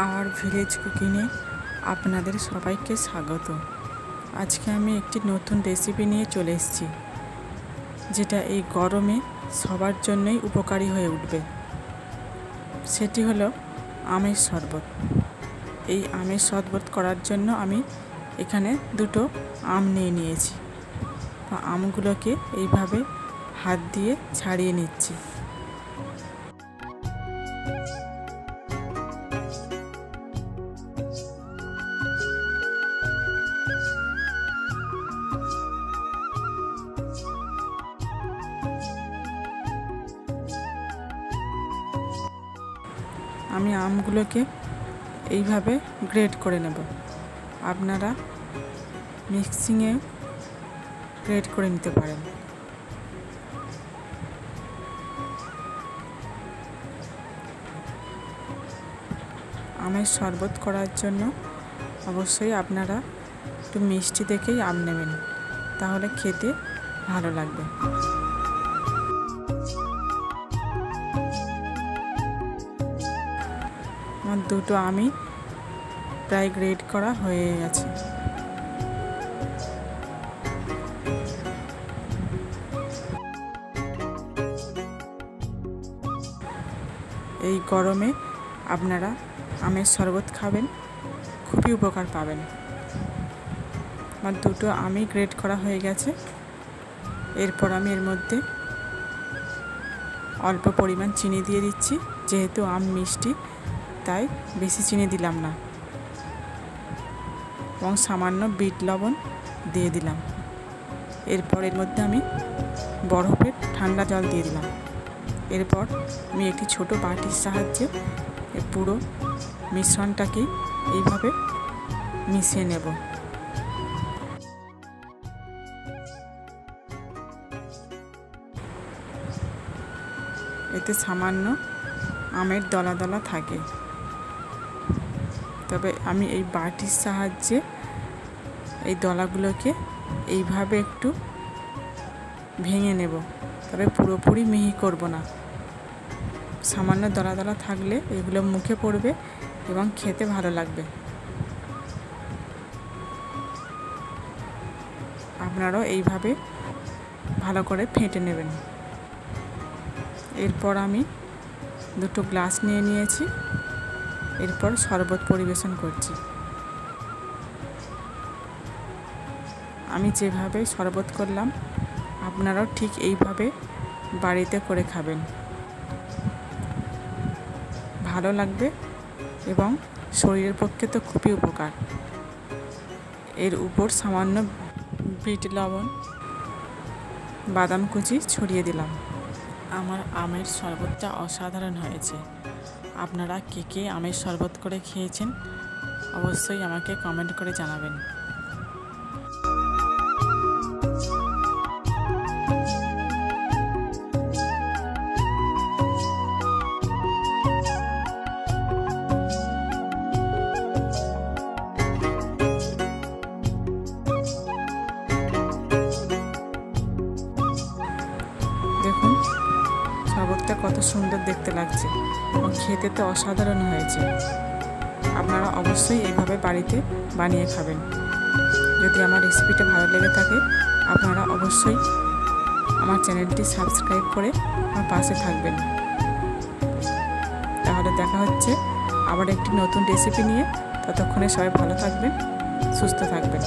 আর village কুকিংয়ে আপনাদের সবাইকে স্বাগত। আজকে আমি একটি নতুন রেসিপি নিয়ে চলে এসেছি, যেটা এই গরমে সবার জন্যই উপকারী হয়ে উঠবে। সেটি হলো আমের শরবত। এই আমের শরবত করার জন্য আমি এখানে দুটো আম নিয়ে নিয়েছি। আমগুলোকে এইভাবে হাত দিয়ে ছাড়িয়ে নিচ্ছি। আমি আমগুলোকে এইভাবে গ্রেড করে নেব। আপনারা মিক্সিংয়ে গ্রেড করে নিতে পারেন। আমের শরবত করার জন্য অবশ্যই আপনারা একটু মিষ্টি দেখেই আম নেবেন, তাহলে খেতে ভালো লাগবে। আমার দুটো আমই প্রায় গ্রেড করা হয়ে গেছে। এই গরমে আপনারা আমের শরবত খাবেন, খুবই উপকার পাবেন। আমার দুটো আমই গ্রেড করা হয়ে গেছে। এরপর আমি এর মধ্যে অল্প পরিমাণ চিনি দিয়ে দিচ্ছি। যেহেতু আম মিষ্টি, তাই বেশি চিনি দিলাম না, এবং সামান্য বিট লবণ দিয়ে দিলাম। এরপর এর মধ্যে আমি বরফের ঠান্ডা জল দিয়ে দিলাম। এরপর আমি একটি ছোট বাটির সাহায্যে পুরো মিশ্রণটাকেই এইভাবে মিশিয়ে নেব। এতে সামান্য আমের দলা দলা থাকে, তবে আমি এই বাটির সাহায্যে এই দলাগুলোকে এইভাবে একটু ভেঙে নেব, তবে পুরোপুরি মিহি করব না। সামান্য দলা দলা থাকলে এগুলো মুখে পড়বে এবং খেতে ভালো লাগবে। আপনারাও এইভাবে ভালো করে ফেটে নেবেন। এরপর আমি দুটো গ্লাস নিয়ে নিয়েছি। এরপর শরবত পরিবেশন করছি। আমি যেভাবে শরবত করলাম, আপনারাও ঠিক এইভাবে বাড়িতে করে খাবেন, ভালো লাগবে এবং শরীরের পক্ষে তো খুবই উপকার। এর উপর সামান্য বিট লবণ, বাদাম কুচি ছড়িয়ে দিলাম। আমার আমের শরবতটা অসাধারণ হয়েছে। আপনারা কে কে আমের শরবত করে খেয়েছেন অবশ্যই আমাকে কমেন্ট করে জানাবেন। দেখুন শরবতটা কত সুন্দর দেখতে লাগছে এবং খেতে তো অসাধারণ হয়েছে। আপনারা অবশ্যই এইভাবে বাড়িতে বানিয়ে খাবেন। যদি আমার রেসিপিটা ভালো লেগে থাকে, আপনারা অবশ্যই আমার চ্যানেলটি সাবস্ক্রাইব করে আমার পাশে থাকবেন। তাহলে দেখা হচ্ছে আবার একটি নতুন রেসিপি নিয়ে। ততক্ষণে সবাই ভালো থাকবেন, সুস্থ থাকবেন।